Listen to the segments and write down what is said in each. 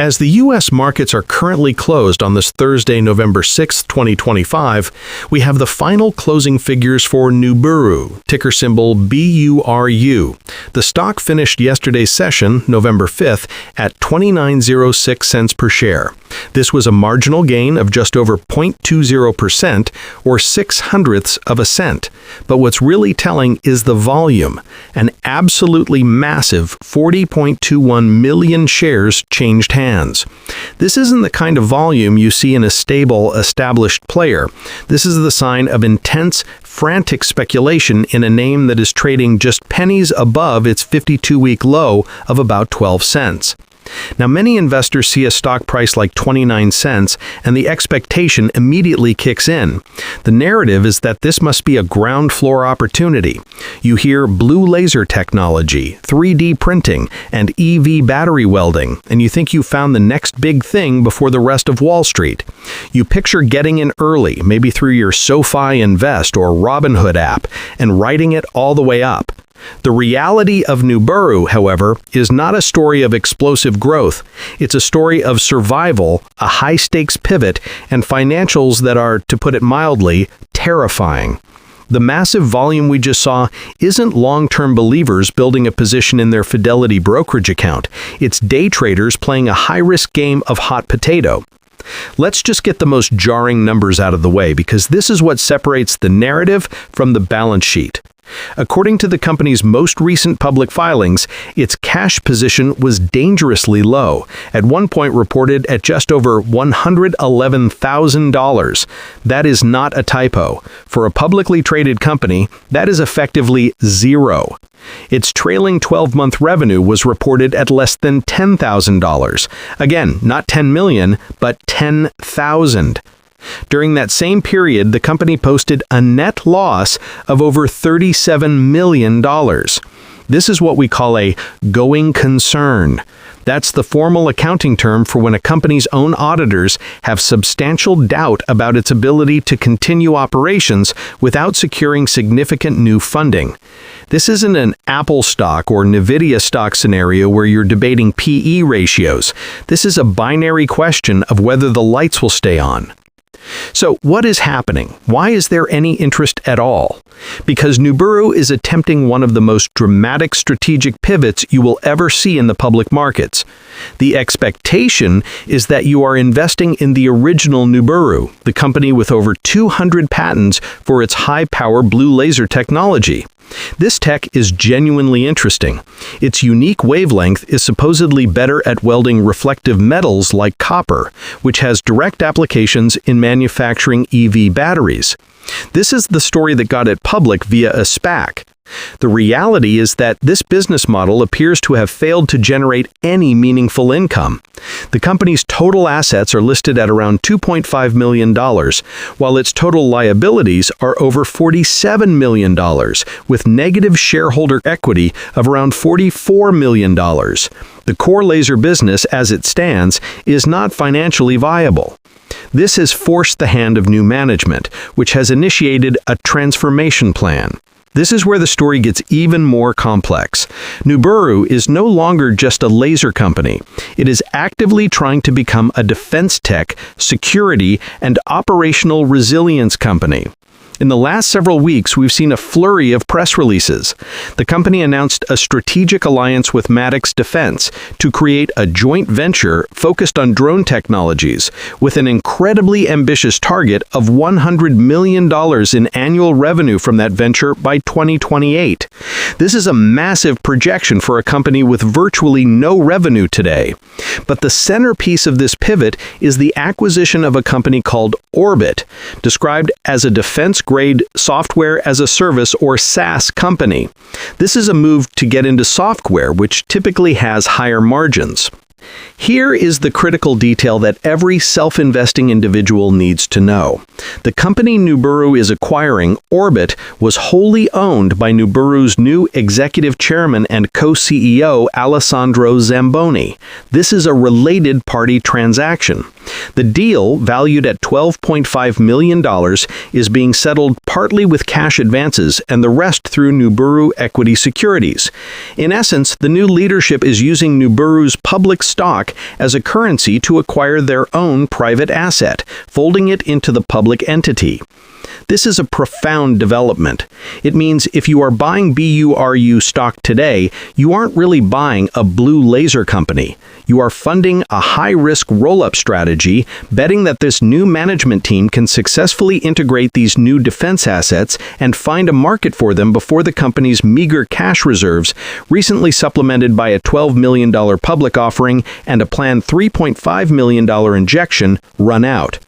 As the U.S. markets are currently closed on this Thursday, November 6, 2025, we have the final closing figures for Nuburu, ticker symbol BURU. The stock finished yesterday's session, November 5th, at 29.06 cents per share. This was a marginal gain of just over 0.20%, or 0.06 of a cent. But what's really telling is the volume. An absolutely massive 40.21 million shares changed hands. This isn't the kind of volume you see in a stable, established player. This is the sign of intense, frantic speculation in a name that is trading just pennies above its 52-week low of about 12 cents. Now, many investors see a stock price like 29 cents, and the expectation immediately kicks in. The narrative is that this must be a ground floor opportunity. You hear blue laser technology, 3D printing, and EV battery welding, and you think you found the next big thing before the rest of Wall Street. You picture getting in early, maybe through your SoFi Invest or Robinhood app, and riding it all the way up. The reality of Nuburu, however, is not a story of explosive growth. It's a story of survival, a high-stakes pivot, and financials that are, to put it mildly, terrifying. The massive volume we just saw isn't long-term believers building a position in their Fidelity brokerage account. It's day traders playing a high-risk game of hot potato. Let's just get the most jarring numbers out of the way, because this is what separates the narrative from the balance sheet. According to the company's most recent public filings, its cash position was dangerously low, at one point reported at just over $111,000. That is not a typo. For a publicly traded company, that is effectively zero. Its trailing 12-month revenue was reported at less than $10,000. Again, not 10 million, but 10,000. During that same period, the company posted a net loss of over $37 million. This is what we call a going concern. That's the formal accounting term for when a company's own auditors have substantial doubt about its ability to continue operations without securing significant new funding. This isn't an Apple stock or Nvidia stock scenario where you're debating PE ratios. This is a binary question of whether the lights will stay on. So what is happening? Why is there any interest at all? Because Nuburu is attempting one of the most dramatic strategic pivots you will ever see in the public markets. The expectation is that you are investing in the original Nuburu, the company with over 200 patents for its high-power blue laser technology. This tech is genuinely interesting. Its unique wavelength is supposedly better at welding reflective metals like copper, which has direct applications in manufacturing EV batteries. This is the story that got it public via a SPAC. The reality is that this business model appears to have failed to generate any meaningful income. The company's total assets are listed at around $2.5 million, while its total liabilities are over $47 million, with negative shareholder equity of around $44 million. The core laser business, as it stands, is not financially viable. This has forced the hand of new management, which has initiated a transformation plan. This is where the story gets even more complex. Nuburu is no longer just a laser company. It is actively trying to become a defense tech, security, and operational resilience company. In the last several weeks, we've seen a flurry of press releases. The company announced a strategic alliance with Maddox Defense to create a joint venture focused on drone technologies, with an incredibly ambitious target of $100 million in annual revenue from that venture by 2028. This is a massive projection for a company with virtually no revenue today. But the centerpiece of this pivot is the acquisition of a company called Orbit, described as a defense-grade software-as-a-service or SaaS company. This is a move to get into software, which typically has higher margins. Here is the critical detail that every self-investing individual needs to know. The company Nuburu is acquiring, Orbit, was wholly owned by Nuburu's new executive chairman and co-CEO Alessandro Zamboni. This is a related party transaction. The deal, valued at $12.5 million, is being settled partly with cash advances and the rest through Nuburu equity securities. In essence, the new leadership is using Nuburu's public stock as a currency to acquire their own private asset, folding it into the public entity. This is a profound development. It means if you are buying BURU stock today, you aren't really buying a blue laser company. You are funding a high-risk roll-up strategy, betting that this new management team can successfully integrate these new defense assets and find a market for them before the company's meager cash reserves, recently supplemented by a $12 million public offering and a planned $3.5 million injection, run out.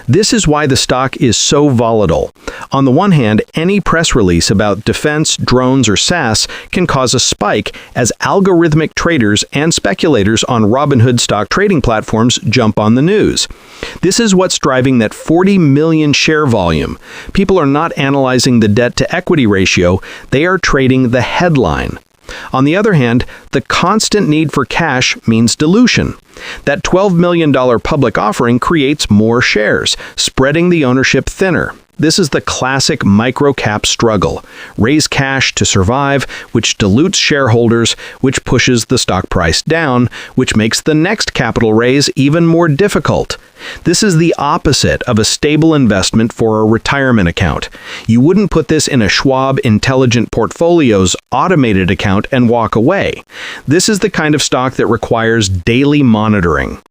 This is why the stock is so volatile. On the one hand, any press release about defense, drones, or SaaS can cause a spike as algorithmic traders and speculators on Robinhood stock trading platforms jump on the news. This is what's driving that 40 million share volume. People are not analyzing the debt-to-equity ratio, they are trading the headline. On the other hand, the constant need for cash means dilution. That $12 million public offering creates more shares, spreading the ownership thinner. This is the classic micro-cap struggle. Raise cash to survive, which dilutes shareholders, which pushes the stock price down, which makes the next capital raise even more difficult. This is the opposite of a stable investment for a retirement account. You wouldn't put this in a Schwab Intelligent Portfolios automated account and walk away. This is the kind of stock that requires daily monitoring.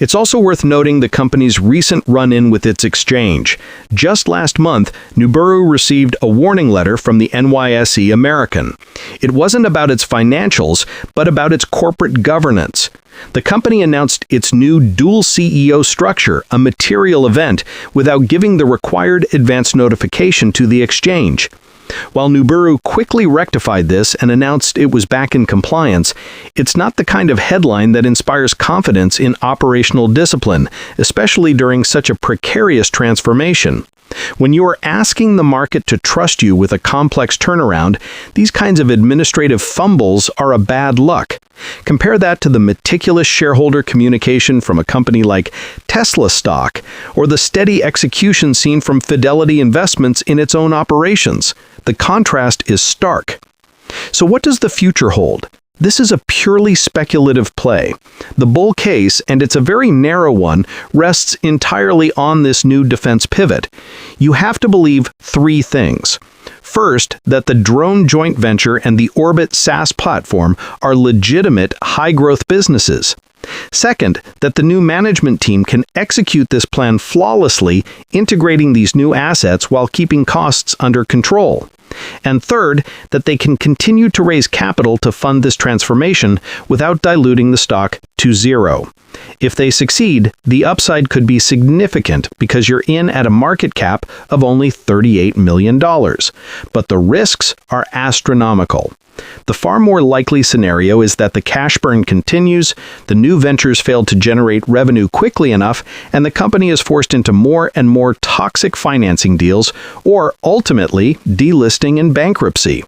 It's also worth noting the company's recent run-in with its exchange. Just last month, Nuburu received a warning letter from the NYSE American. It wasn't about its financials, but about its corporate governance. The company announced its new dual CEO structure, a material event, without giving the required advance notification to the exchange. While Nuburu quickly rectified this and announced it was back in compliance, it's not the kind of headline that inspires confidence in operational discipline, especially during such a precarious transformation. When you are asking the market to trust you with a complex turnaround, these kinds of administrative fumbles are a bad luck. Compare that to the meticulous shareholder communication from a company like Tesla stock, or the steady execution seen from Fidelity Investments in its own operations. The contrast is stark. So what does the future hold? This is a purely speculative play. The bull case, and it's a very narrow one, rests entirely on this new defense pivot. You have to believe three things. First, that the drone joint venture and the Orbit SaaS platform are legitimate, high-growth businesses. Second, that the new management team can execute this plan flawlessly, integrating these new assets while keeping costs under control. And third, that they can continue to raise capital to fund this transformation without diluting the stock to zero. If they succeed, the upside could be significant because you're in at a market cap of only $38 million. But the risks are astronomical. The far more likely scenario is that the cash burn continues, the new ventures fail to generate revenue quickly enough, and the company is forced into more and more toxic financing deals, or ultimately delisting and bankruptcy.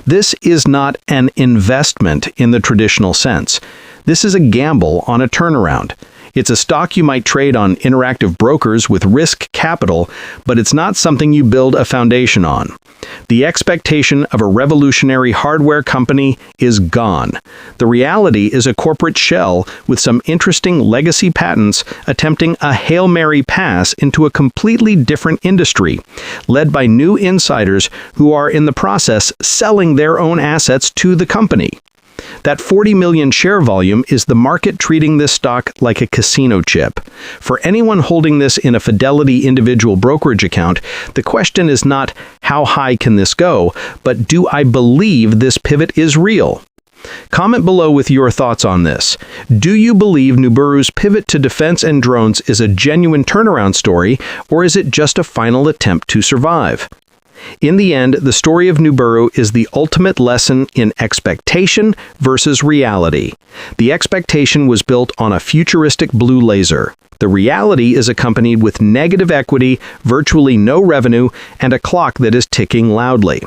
This is not an investment in the traditional sense. This is a gamble on a turnaround. It's a stock you might trade on Interactive Brokers with risk capital, but it's not something you build a foundation on. The expectation of a revolutionary hardware company is gone. The reality is a corporate shell with some interesting legacy patents attempting a Hail Mary pass into a completely different industry, led by new insiders who are in the process selling their own assets to the company. That 40 million share volume is the market treating this stock like a casino chip. For anyone holding this in a Fidelity individual brokerage account, the question is not how high can this go, but do I believe this pivot is real? Comment below with your thoughts on this. Do you believe Nuburu's pivot to defense and drones is a genuine turnaround story, or is it just a final attempt to survive? In the end, the story of Nuburu is the ultimate lesson in expectation versus reality. The expectation was built on a futuristic blue laser. The reality is accompanied with negative equity, virtually no revenue, and a clock that is ticking loudly.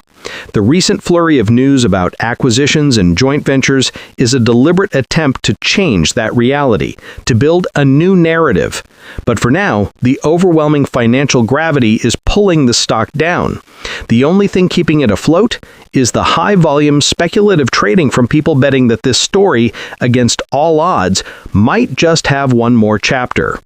The recent flurry of news about acquisitions and joint ventures is a deliberate attempt to change that reality, to build a new narrative. But for now, the overwhelming financial gravity is pulling the stock down. The only thing keeping it afloat is the high-volume speculative trading from people betting that this story, against all odds, might just have one more chapter.